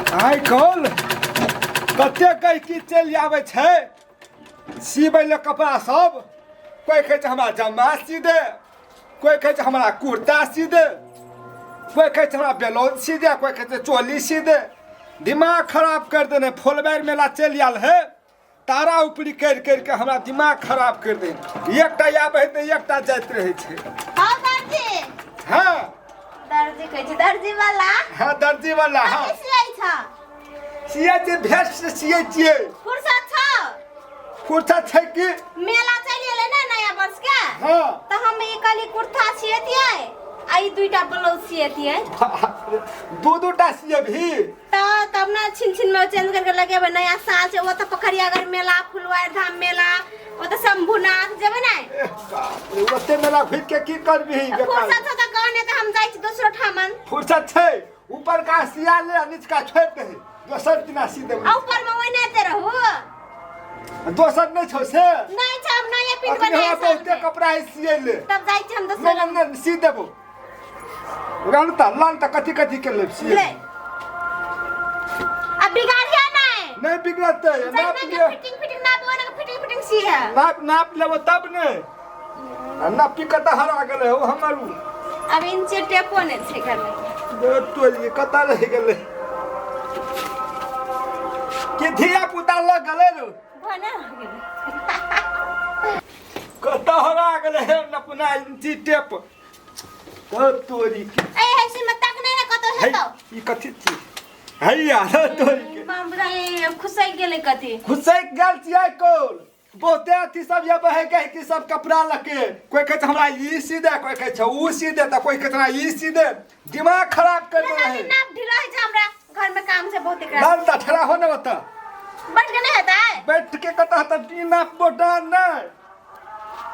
आइ call कते गहकी चलि आबै छै सीबै ले कपड़ा सब। कोई कहै छै हमरा जम्मा सी दे, कोई कहै छै हमरा कुर्ता सी दे, कोई कहै छै हमरा ब्लाउज सी दे, कोई कहै छै चोली सी दे। दिमाग खराब कर देने। फुलबाड़ी मेला चलि आयल है, तारा ऊपरी करि करि के हमरा दिमाग खराब कर दे। एकटा आबै है तऽ एकटा जाइत रहै छै। हाँ दर्जी। हाँ दर्जी कहै छै दर्जी वाला। हाँ दर्जी वाला। हाँ सियै छ। सियै छियै, भेस्ट सियै छियै। फुर्सत छ? फुर्सत छै कि? मेला चलि एलै ने नया वर्ष के। हाँ तऽ हम ई कली कुर्ता सियतियै आ ई दुइटा ब्लाउज सियतियै। दू टा सियै भी तब ना छिन छिन में चेंज करके लगेबै। नया साल छै वो तो पोखरियागर मेला, फुलवारी धाम मेला, वो तो शंभुनाथ जेबै ने। ओते मेला घुर के की करबी? फुर्सत छ त कहने त हम जाइ छी दोसरो ठामन। फुर्सत छै? ऊपर का सिया ले, नीचका छोड़ दे। दोसर दिना सी देबै। आ ऊपर में ओइने ते रहू। दोसर नहीं छौ से? नहीं छ, हम नया पिन अपने बनाए हाथ बहुते कपड़ा है सिए ले। तब जाइ छी हम दोसरो। नहीं सी देबो। लान त कथी कथी के ले सिए ले अब बिगाड़िया नहीं बिगड़ते। नाप ले, फिटिंग नाप ओना फिटिंग सी है। नाप लेबो तब ने। नापी कता हरा गेले हो हमरू। अब इंचे टेपो ने छै घर में। तो ये कता रह गेले कि धिया पुता लग गेले रो। बना कता हरा गेले है अपना इंची टेप। तो तोरी के ए ऐसे मत तक नहीं ना कतो है तो। ई कथी छी? हैया तोरी के बाबरा ए खुसै गेले कथी। खुसै गेल छियै कोल। बहुते अथी सब ये बहे कहे कि सब कपड़ा लके। कोई कहै छै हमरा ई सी दे, कोई कहै छै ऊ सी दे, त कोई कहै छै हमरा ई सी दे। दिमाग खराब कर दे है। नाप ढीला है छ हमरा घर में काम से बहुत एकरा। लाल त ठड़ा हो न बता। बैठ के नहीं हेता है। बैठ के कता त टी नाप बोटा न।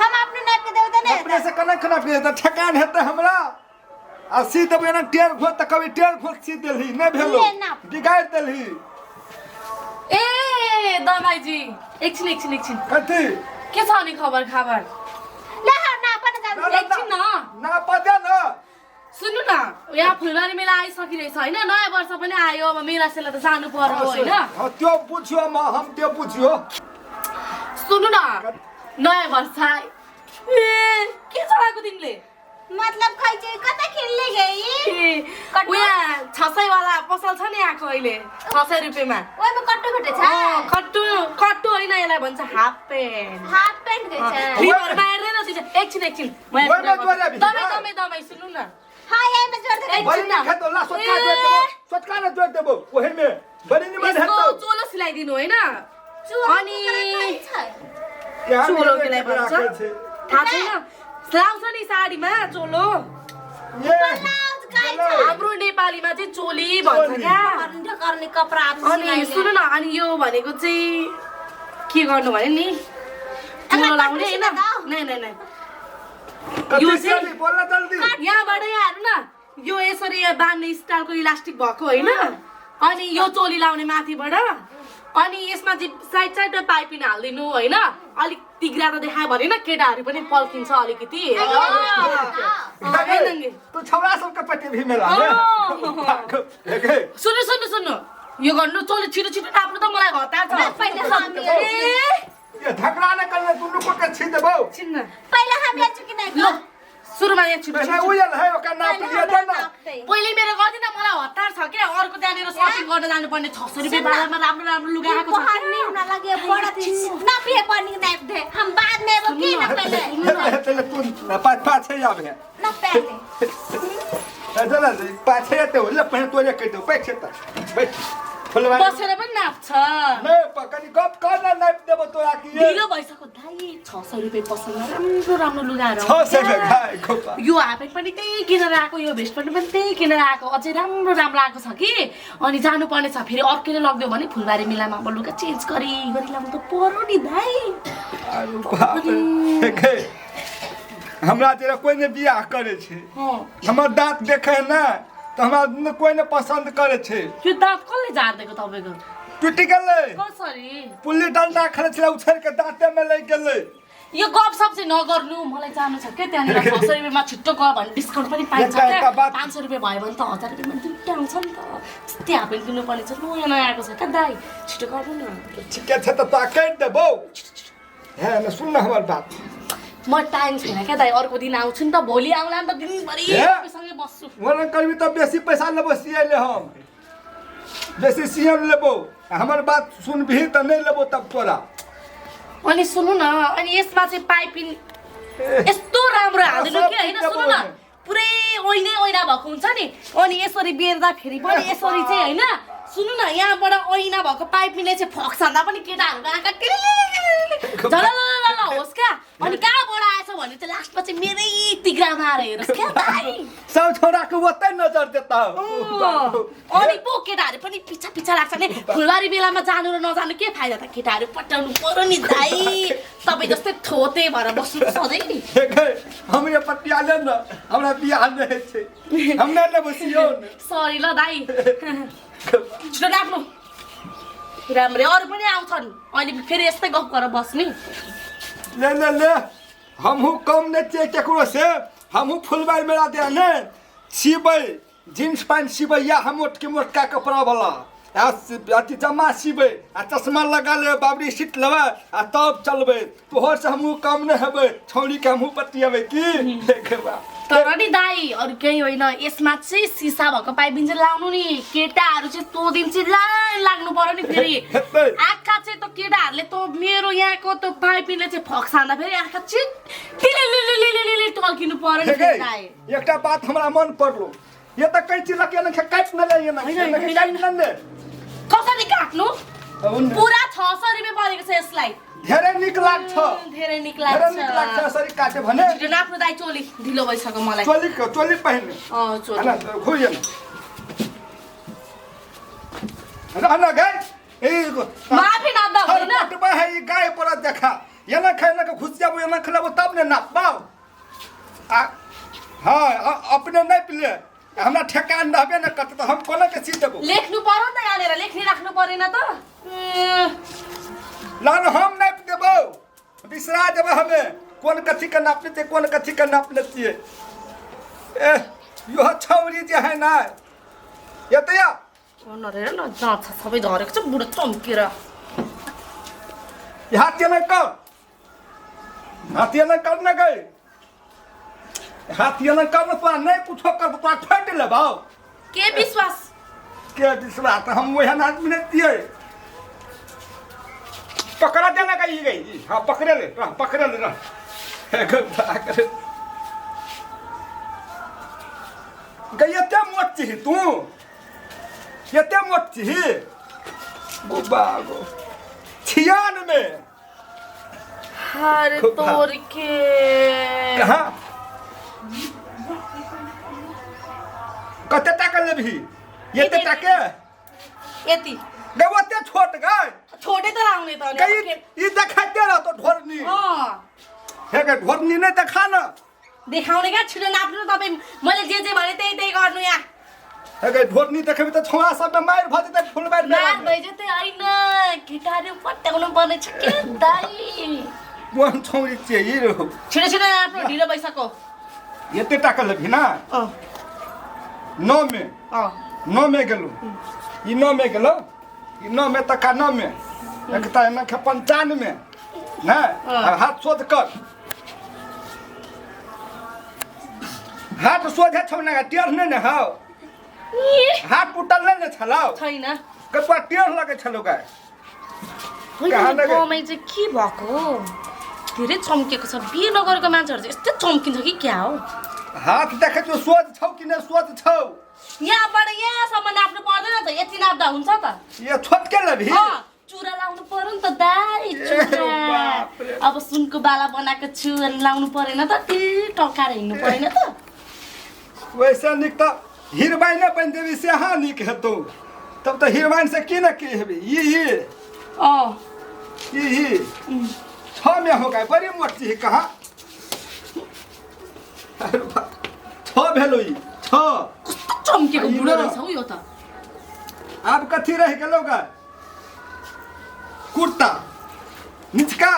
हम अपने नाप के देबे त नहीं अपने से कना खना के त ठकान हेते हमरा। आ सी देबे ना टेर घोट त कभी टेर घोट सी देलही नहीं भेलो। बिगाड़ देलही। ए दमाई जी एकछिन कथी? के छ नि खबर खबर? ले ह नाप न एकछिन न ना पदे न। सुन्नु न, यहाँ फुलबारी मेला आइसकिरहेछ होइन। नयाँ वर्ष पनि आयो, अब मेला सेला त जानु पर्यो होइन। त्यो बुझ्यो म हम त्यो बुझ्यो। सुन्नु न, नयाँ वर्ष आयो। ए के चलाएको तिमीले? मतलब खै चाहिँ कता किन्ले गई? उया 600 वाला पसल छ नि आएको अहिले 600 रुपैयाँमा। ओइ में कट्टु भेटे छ। कट्टु होइन, यसलाई भन्छ हाफ प्यान्ट। हाफ पैंट गई छ। रिभर मार्दैन तिमी। एकछिन दमाई सुन्नु न। हां यही में जोड़ दे। बड़ी न खेतो ला सोचका जोड़ देबो। सोचका न जोड़ देबो ओहे में बड़ी नि मन हेतो। यसको चोलो सिलाइदिनु होइन। अनि चोलो के लागि भन्छ थाहा छैन। लाउँछ नि साडीमा चोलो। ये ब्लाउज काई छ? हाम्रो नेपालीमा चाहिँ चोली भन्छ क्या। गर्ने कपडा अनि सुन्नु न, अनि यो भनेको चाहिँ के गर्नु भने नि चोलो लाउने होइन। नै यो चाहिँ बोल्न जल्दी। यहाँबाट यहाँ हेर्नु न, यो यसरी बाँध्ने स्टाइलको इलास्टिक भएको होइन। अनि यो चोली लाउने माथिबाट। अनि यसमा चाहिँ साइडमा पाइपिन हालिदिनु होइन। अलिक तिग्रा त देखायो भने न केटाहरू पनि पल्किन्छ अलिकति। तू छौरा सबके पट्टि भी मेला। सुन्नु यो गर्नु चोली छिटो नाप्नु त मलाई हतार छ। पहिले हामी ये झगड़ा न करने तू लोग को छी देबो। छिन्न पहिले हामी चुकी नै ल सुरुमा यहाँ छिटो पहिले उयल है ओका नाप लियो त न। पहिले मेरो गर्दिन, मलाई हतार छ क्या। अर्को त्यहाँनिर सपिङ गर्न जानुपर्ने 600 रुपियाँ बाजारमा राम्रो लुगा आएको छ। पहनने हुन लगे बड़ा ना भी पहनने नाप दे। हम बाद में वो की ना पहले पहिले तू पाछे आबे। ना पहले चला पाछे आते हो ल पहिले तोले कहि दो पैसे त बैठ फुलवारी बसेर पनि नाप्छ। नै पकनी गप गर्न नाप देबो तोरा कि ढिलो भइसक्यो दाइ। 600 रुपियाँ पसलमा राम्रो लुगाहरू 600 में खाए खोपा। यो हाफपेन्ट पनि त्यही किनेर आएको, यो भेस्ट पनि त्यही किनेर आएको। अझै राम्रो आएको छ कि। अनि जानुपर्ने छ फेरि अर्कैले लग्दियो भने फुलबारी मेलामा अब लुगा चेन्ज गरी लाउनु त पर्यो नि दाइ। अरे बाप रे। हमरा तेरा कोई ने बियाह करे छे। हमर दांत देखे ना त हमरा कोई ने पसंद करे छे। यो दाँत कसले झार्देको तपाईँको? टूटी गेले। कसरी? पुल्ली डंडा खले छले उछल के दांते में लग गेले। यो गफ चाहिँ नगर्नु मलाई जानु छ के त्यहाँनिर 600 रुपियाँमा छिट्टो गयो भने डिस्काउन्ट पनि पाइन्छ क्या 500 रुपियाँ भयो भने त 1000 रुपियाँमा दुईटा आउँछ नि त त्यही हाफपेन्ट किन्नु पर्ने छ नयाँ नयाँ आएको छ क्या दाइ छिटो गर्नु न ठिकै छ त काट दे बौ हे न सुन न हमर बात म टाइम छैन क्या दाइ अर्को दिन आउँछु नि त भोलि आउँला नि त दिनभरि तपाईँसँगै बस्छु वरना कभी तो बेसी पैसा लेबो सियाले हम बेसी सियम लेबो हमर बात सुन भी त नहीं लेबो तब तोरा अनि सुन्नु न अनि यसमा चाहिँ पाइपिङ यस्तो राम्रो हाल्दिनु कि हैन सुन्नु न पुरै ओइने ओइना भएको हुन्छ नि अनि यसरी बेर्दाखेरि पनि यसरी चाहिँ हैन सुन्नु न यहाँबाट ओइना भएको पाइपिङले चाहिँ फक्सान्दा पनि केटाहरुको आँखा झललल होस् क्या अनि कहाँबाट आएछ भने चाहिँ लास्टमा चाहिँ मेरै तिग्रामा आएर हेरोस् क्या दाइ सब छोराको ओतै नजर देता अनि पो केटाहरु पनि पिछा पिछा लाग्छ नि फुलबारी बेलामा जानु र नजानु के फाइदा त केटाहरु पटाउनु पर्यो नि दाइ तपाई जस्तै थोते भएर बस्नु सधैँ नि हम ये पटियाले न हमरा बियाह नै छै हमने न बसियो सरी ल दाइ छिटो राख्नु राम्रै अरु पनि आउँछन् अनि फेरि यस्तै गफ गरेर बस्नी ले हमहु कम नै चाहिँ केकरो से हमहु फुलबारी मेला दे ने सिबै जींस पैंट सिबै या हम मोटके मोटका कपड़ा वाला अति जमा सिबै आ चश्मा लगा ले बाबरी सीट लेबै आ तब चलबै तोहर से हमहु कम नै हेबै छौरी के हमहु पटियाबै की देखबा तर नि दाइ अरु केही होइन यसमा चाहिँ सिसा भएको पाइपिङ चाहिँ लाउनु नि केटाहरु चाहिँ त्यो दिन चाहिँ लाइन लाग्नु पर्यो नि फेरि आँखा चाहिँ त केटाहरुले त मेरो यहाँको त पाइपिङले चाहिँ फक्सान्दा फेरि आँखा चाहिँ टिलिलिलिलिलिलि टल्किनु पर्यो नि दाइ एकटा बात हमरा मन पर्लो ये त कैची लके न काट न ले न काट न ले कसरी काट्नु पुरा 600 रुपैयाँ परेको छ यसलाई धेरै निक लाग्छ धेरै निक लाग्छ यसरी काटे भने छिटो नाप्नु दाइ चोली ढिलो भइसक्यो मलाई चोली पहिर्ने चोली हैन खोइएन हैन गाय ए माफी नदा होइन पटबा है गाय पर देखा yana खाना के घुस जाबो yana खलाबो तब ने नापबाओ हां अपने नहीं पिले हमरा ठेकान रहबे न करत त हम कोना के सी देबो लेख्नु पर्यो त यहाँनेर लेख्ने राख्नु परेन त लान हम नहीं देबो बिसरा देबो हमें कोन कथि के नापने ते कोन कथि के नापने छिए ए यो छौरी जे है ना यतया नरे न जाछ सबै झरेको छ बुढो चम्केर हात न कर न गए हाथ ये न कर तो नहीं कुछ कर तो फट ले भाव के विश्वास हम वही आदमी ने दिए पकड़ा देना का ये गई हाँ पकड़े ले ना गई ये मोट चाहिए तू ये मोट चाहिए बागो छियान में अरे तोर के कहाँ कते टाका लेबही येते टाके यति गवते छोट गए छोटे त लाउने त गई ई देखाते रह तो ढोरनी हे के ढोरनी नै देखा न देखाउने का छिटो नाप्नु तपाई मैले जे भने त्यही गर्नु यहाँ हे के ढोरनी देखेबे त छोरा सब मार भ जते फुलबार मार भइ जते हैन गिटारले पट्याउनु पर्ने छ के दाइ मोहन छौरी चाहिँ रो छिटो नाप्नु ढिलो भइसक्यो येते टाका लेबही ना 9 में गेलो ई 9 में गेलो ई 9 में तका 9 में एकता न के 95 ना हाथ सोध कर हाथ सोझे छौना का टेढ़ नै न हाउ हाथ पुटल नै न छलाउ छैन कतवा टेढ़ लगे छलो गाय होइन कमाइ चाहिँ के भएको धेरै चम्केको छ बिहे नगरेको मान्छेहरु चाहिँ यस्तै चम्किन्छ कि क्या हो हाथ देखे तो सोच छौ कि न सोच छौ यहाँबाट यहाँसम्म नाप्नु पर्दैन त यति नाप्दा हुन्छ त ये छोटके लभी चुरा लाउनु पर्यो नि त दाइ चुरा अब सुनको बाला बनाएको छु अनि लाउनु परेन त ती टकाएर हिँड्नु परेन त वैसे निक त हिरबाई न बन देवी से हाँ निक हेतौ तब त हिरबाई से की न की हेबी ये छ में हो गए बड़ी मोटी है कहाँ छ भेलो ई छ कस्तो चम्केको बुढो रहेछ हौ यो त अब कथी रह गेलो गा कुर्ता निचका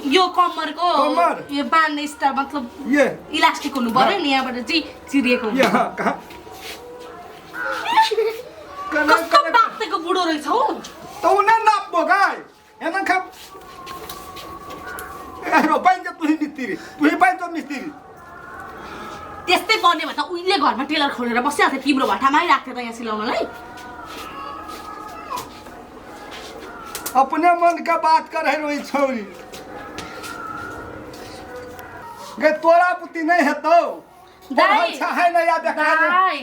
यो कम्मरको कम्मर? यो बान्ने स्टाइल मतलब ये इलास्टिक हुनु पर्यो नि यहाँबाट चाहिँ चिरिएको हुन्छ यहाँ कहाँ कस्तो बाक्तेको बुढो रहेछ हौ तो उन्हें नाप गाय एना खा एरो पाइन त तुही पाइन त मिस्त्री त्यस्तै पर्ने भए त उहिले घरमा टेलर खोलेर बसिहाल्थ्यो तिम्रो भट्टामै राख्थ्यो त यहाँ सिलाउनलाई अपने मन का बात कर है रोई छोरी गे तोरा पुती नहीं है तो दाई अच्छा है ना या देखा दाई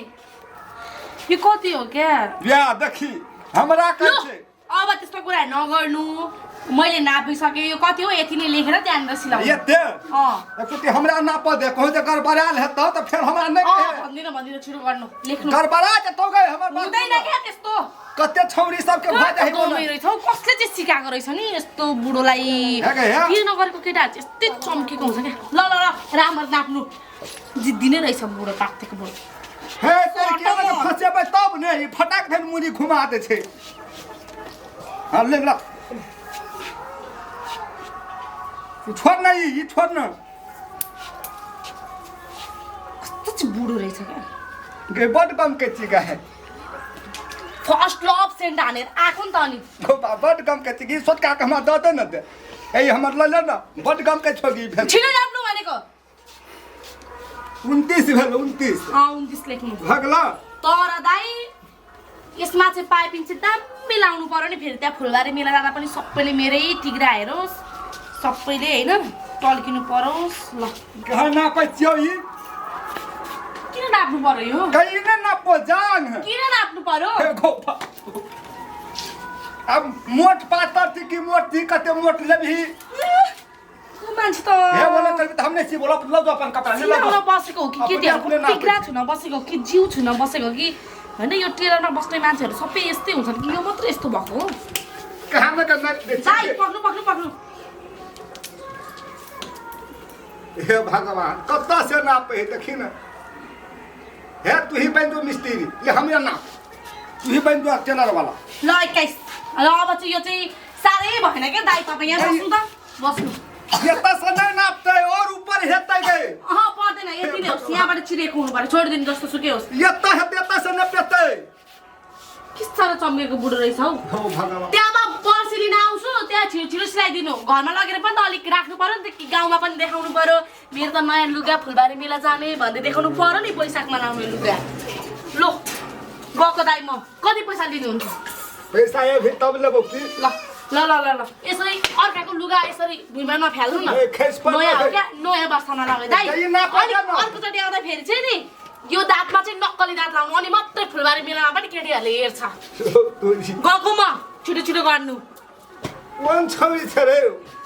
यो कति हो क्या या देखी हमरा लु, कैसे अब त्यस्तो कुरा नगर्नु मैले नापिसके यो कति हो यति नै लेखेर त्यहाँनिर सिलाउनु ये दे अँ पुती हमरा नाप दे कहूं जे गड़बड़ाल है तो फिर हमरा नहीं कहे भन्दिन छिटो गर्नु लेख्नु गड़बड़ा के तो गए हमर बात हुँदैन क्या त्यस्तो कते छौरी सब के भा जाहि बोल रहेछ हौ कसले चाहिँ सिकाएको रहेछ नि यस्तो बुढोलाई हेगे हे के नगरेको केटाहरू चाहिँ यस्तै चम्केको हुन्छ क्या ल ल ल राम्ररी नाप्नु जिद्दी नै रहेछ बुढो पाक्थेको बुढो हे तेरे के में फसेबै तब नहीं फटाक धन मुरी घुमा दे छे हां ले ल छोड़ नहीं ये छोड़ न कस्तो चाहिँ बुढो रहेछ क्या गे बड कम के चिगा है फर्स्ट लभ सेन्ट हानेर आएको नि त अनि गो बड कम के चिगी सोटका के हमरा द दे न दे ए हमर ल न बड कम के छोगी भेल छिटो नाप्नु भनेको 29 भेल 29 29 लेख्नु भगला तर दाइ यसमा चाहिँ पाइपिङ चाहिँ दामी लाउनु पर्यो नि फेरि त्यहाँ फुलबारी मेला जाँदा पनि सबैले मेरै टिग्रा हेरोस् सबैले होइन टल्किनु परोस् ल कहाँ नापै छियौ ई किन नाप्नु पर्यो यो कहीं न नापो जान है किन नाप्नु पर्यो हे गो अब मोट पातर थी कि मोट थी कते मोट लेबही मान्छे त हे बोला त हमने सी बोला ल जो अपन कपडा ले सिलाउन ल बसेको हो कि केटीहरूको टिग्रा छुन बसेको हो कि जिउ छुन बसेको हो कि होइन यो टेलरमा बस्ने मान्छेहरू सबै यस्तै हुन्छन् कि यो मात्रै यस्तो भएको हो कहाँ में करना दाइ पक्नु पक्नु पक्नु हे भगवान कत्ता से नाप है देखी न हे तू ही बन जो मिस्त्री ले हमरा नाप तू ही बन जो टेलर वाला ल 21 ल अब चाहिँ यो चाहिँ साह्रै भएन क्या दाइ तपाईँ यहाँ बस्नु त बस्नु यता से नहीं नापते और ऊपर हेतै गए पर्दैन यति नै होस् यहाँबाट चिरेको हुनु पर्यो छोडिदिनु जस्तो सुकै होस् यता हेतै यता से न पेतै के साह्रो चम्केको बुढो रहेछ हौ हो भगवान त्यहाँमा पर्सी लिन आउँछु त्यहाँ छिटो छिटो सिलाइदिनु घरमा लगेर पनि त अलिक राख्नु पर्यो नि त कि गाउँमा पनि देखाउनु पर्यो मेरो त नयाँ लुगा फुलबारी मेला जाने भन्दै देखाउनु पर्यो नि पैसाकमा लाउने लुगा लो गएको दाइ म कति पैसा लिनुहुन्छ पैसा ये भी तब लेबो की ल ल ल ल ल यसरी अर्काको लुगा यसरी भुइँमा नफ्याल्नु न ए, खेस पर्छ। नयाँ हो क्या नयाँ बस्तामा लगाए दाइ यो नाप्दैन। अलिक अर्कोचोटि आउँदाखेरि चाहिँ नि यो दाँतमा चाहिँ नक्कली दाँत लाउनु अनि मात्रै फुलबारी मेलामा पनि केटीहरूले हेर्छ गएको म छिटो छिटो गर्नु वन छौरी छ रे